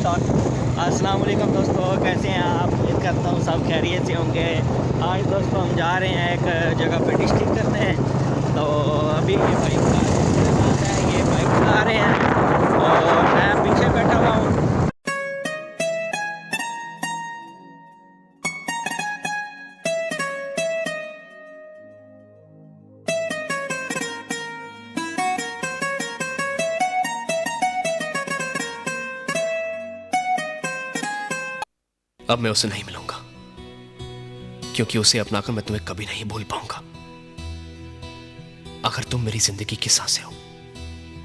अस्सलाम वालेकुम दोस्तों, कैसे हैं आप? उम्मीद करता हूँ सब खैरियत से होंगे। आज दोस्तों हम जा रहे हैं एक जगह पे डिस्ट्रिक्ट करते हैं। तो अभी ये बाइक चला रहे हैं और मैं पीछे बैठा हुआ हूँ। अब मैं उसे नहीं मिलूंगा, क्योंकि उसे अपनाकर मैं तुम्हें कभी नहीं भूल पाऊंगा। अगर तुम मेरी जिंदगी की सांसें हो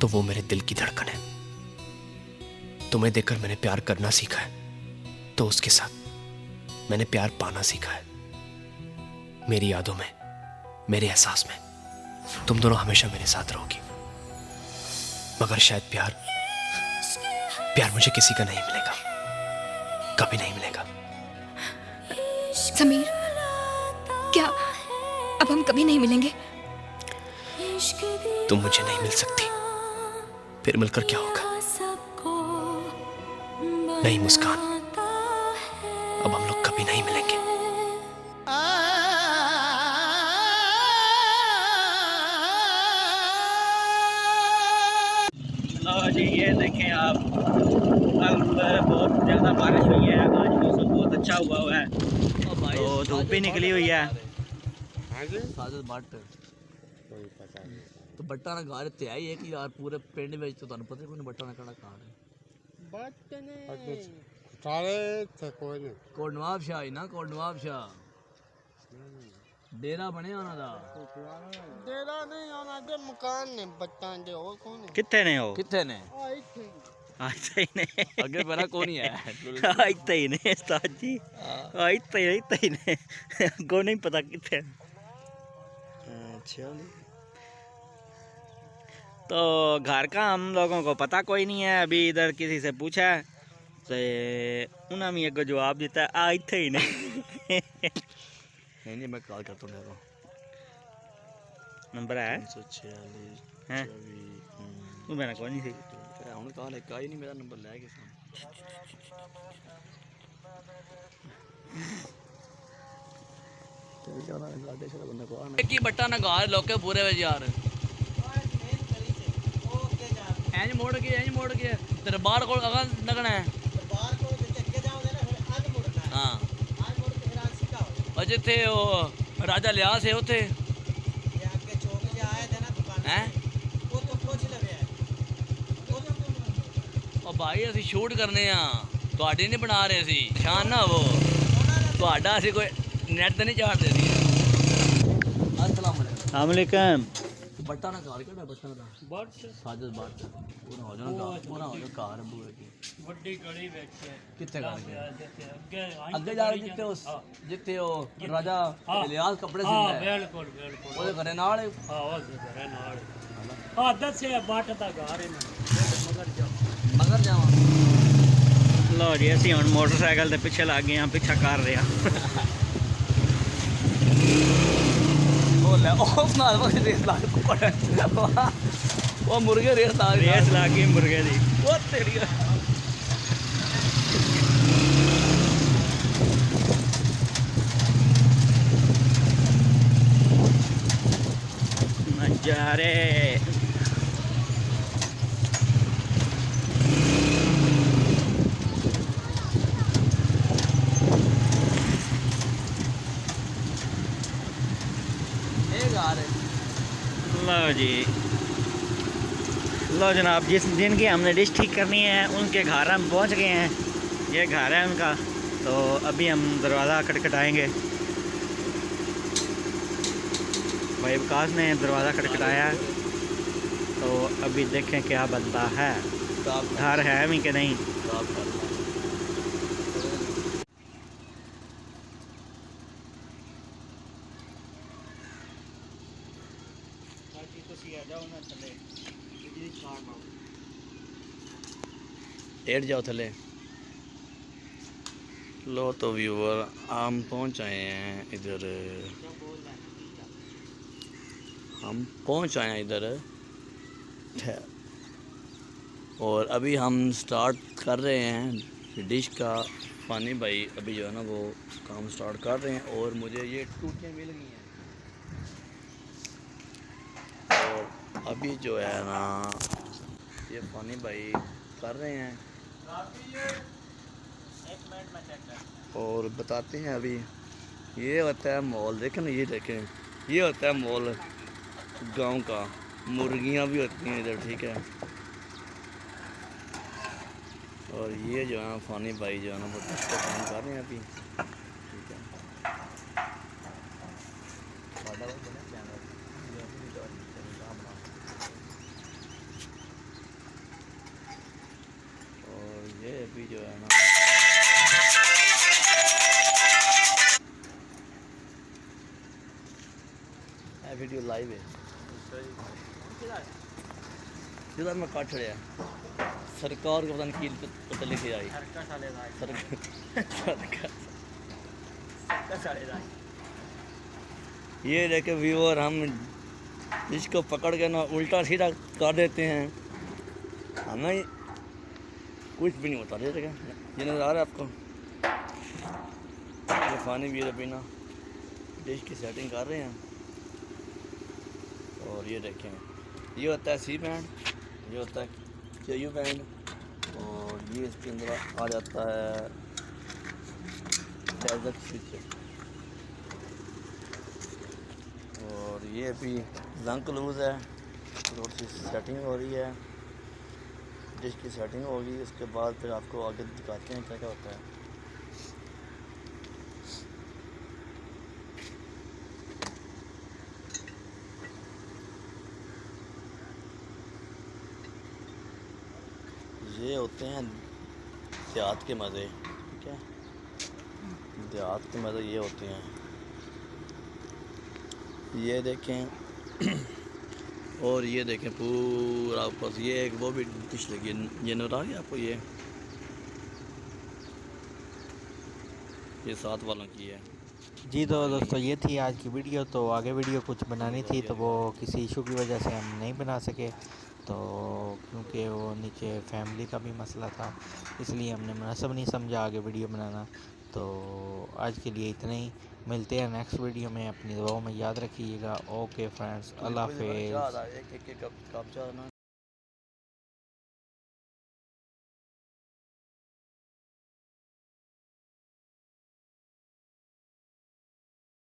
तो वो मेरे दिल की धड़कन है। तुम्हें देखकर मैंने प्यार करना सीखा है, तो उसके साथ मैंने प्यार पाना सीखा है। मेरी यादों में, मेरे एहसास में तुम दोनों हमेशा मेरे साथ रहोगी। मगर शायद प्यार मुझे किसी का नहीं मिलेगा, कभी नहीं मिलेगा। समीर, क्या अब हम कभी नहीं मिलेंगे? तुम मुझे नहीं मिल सकती, फिर मिलकर क्या होगा? नहीं मुस्कान, अब हम लोग कभी नहीं मिलेंगे। लो जी, ये देखें आप, कल बहुत ज़्यादा बारिश हुई है, आज मौसम बहुत अच्छा हुआ है, तो धूप भी निकली हुई है। तो बट्टा ना घर ते आई है कि यार पूरे पिंड में तो ਤੁਹਾਨੂੰ पता कोई बट्टा ना कड़ा कार है। बट ने सारे थे कोई नहीं। कोट नवाब शाह ना, कोट नवाब शाह डेरा बने आना दा। डेरा नहीं आना दे, मकान ने बट्टा दे और कौन है? कितने ने हो? किथे ने आते ही ने अगे पहला कौन ही है? आते ही ने उस्ताद जी, आते ही ने को नहीं पता कितने। अच्छा तो घर का हम लोगों को पता कोई नहीं है। अभी इधर किसी से पूछा है तो उन्होंने भी एक जवाब देता है, आते ही नहीं। नहीं मैं कॉल करता हूं देखो। नंबर है 346 हैं? तू मैंने कोई नहीं थी। ਹੁਣ ਕਾਲ ਇੱਕ ਆਈ ਨਹੀਂ, ਮੇਰਾ ਨੰਬਰ ਲੈ ਕੇ ਕੀ ਬੱਟਾ ਨਾ ਘਰ ਲੋਕੇ ਪੂਰੇ ਵਿੱਚ ਯਾਰ ਇੰਜ ਮੋੜ ਕੇ ਦਰਬਾਰ ਕੋਲ ਅਗਾ ਲੱਗਣਾ ਹੈ। ਦਰਬਾਰ ਕੋਲ ਤੇ ਅੱਗੇ ਜਾਓਗੇ ਨਾ ਫਿਰ ਅੱਗ ਮੁੜਨਾ ਹੈ। ਹਾਂ ਅੱਗ ਮੁੜ ਕੇ ਫਿਰ ਆ ਸਿੱਧਾ ਹੋ ਜਾਏ। ਜਿੱਥੇ ਉਹ ਰਾਜਾ ਲਿਆ ਸੀ ਉੱਥੇ ਇਹ ਅੱਗੇ ਚੌਕ ਜਿਹਾ ਆਇਆ ਤੇ ਨਾ ਦੁਕਾਨ ਹੈ ਉਹ ਤੋਂ ਪੁੱਛ ਲਵੇ ਉਹ ਭਾਈ ਅਸੀਂ ਸ਼ੂਟ ਕਰਨੇ ਆ, ਤੁਹਾਡੀ ਨਹੀਂ ਬਣਾ ਰਹੇ ਸੀ ਸ਼ਾਨ ਨਾ ਉਹ ਤੁਹਾਡਾ ਅਸੀਂ ਕੋਈ नेट तो नहीं चाड़ते सी। अस्सलाम वालेकुम। बट्टा ना कार केड़ा बट्टा दा बट साजद बट पूरा हो जाना कार पूरे की बड़ी गली विच किथे कर के आगे जा जिथे उस जिथे ओ राजा इलियास कपड़े सिलदा है। बिल्कुल ओदे घरे नाल हां ओदे घरे नाल हां दसे बट दा घर मगर जावा। लो जी, असीं हुण मोटरसाइकिल दे पिछे लग गए हैं, पिछा कर रहे हैं। वो मुर्गे रेस ला गई मुर्गे दी। वो तेरी नजारे लो जी, लो जनाब, जिनकी हमने डिश ठीक करनी है उनके घर हम पहुंच गए हैं। ये घर है उनका, तो अभी हम दरवाज़ा खटखटाएंगे। भाई विकास ने दरवाज़ा खटखटाया, तो अभी देखें क्या बनता है। घर है भी कि नहीं। लेट जाओ थले। लो तो व्यूवर, हम पहुंच आए हैं इधर, और अभी हम स्टार्ट कर रहे हैं डिश का। फ़ानी भाई अभी जो है ना वो काम स्टार्ट कर रहे हैं और मुझे ये टूटियाँ मिल गई हैं। और अभी जो है ना ये फ़ानी भाई कर रहे हैं और बताते हैं अभी। ये होता है मॉल, देखें ना, ये देखें, ये होता है मॉल गांव का। मुर्गियां भी होती हैं इधर, ठीक है। और ये जो है फ़ानी भाई जो है ना वो इसका काम कर रहे हैं अभी, ठीक है। और ये अभी जो है ना वीडियो लाइव है जिधर मैं काट छड़िया सरकार को पता नहीं की पता लिखे आई ये देखे व्यूअर, हम इसको पकड़ के ना उल्टा सीधा कर देते हैं, हमें कुछ भी नहीं होता। ये देखें, ये नज़र आ रहा है आपको, ये फ़ानी भी अभी ना डिश की सेटिंग कर रहे हैं। और ये देखें, ये होता है सी बैंड, ये होता है KU बैंड, और ये इसके अंदर आ जाता है डेजर्ट स्विच। और ये भी लंक लूज़ है, थोड़ी सी सेटिंग हो रही है, डिश की सेटिंग होगी। उसके बाद फिर आपको आगे दिखाते हैं क्या क्या होता है। ये होते हैं देहात के मज़े, ठीक है, देहात के मज़े ये होते हैं। ये देखें और ये देखें पूरा ऊपर ये एक वो भी डिश लगी है, ये नज़र आ गया आपको, ये 7 वालों की है जी। तो दोस्तों ये थी आज की वीडियो। तो आगे वीडियो कुछ बनानी थी तो वो किसी इशू की वजह से हम नहीं बना सके, तो क्योंकि वो नीचे फैमिली का भी मसला था, इसलिए हमने मुनासिब नहीं समझा आगे वीडियो बनाना। तो आज के लिए इतना ही, मिलते हैं नेक्स्ट वीडियो में। अपनी दुआओं में याद रखिएगा। ओके फ्रेंड्स, अल्लाह हाफिज़।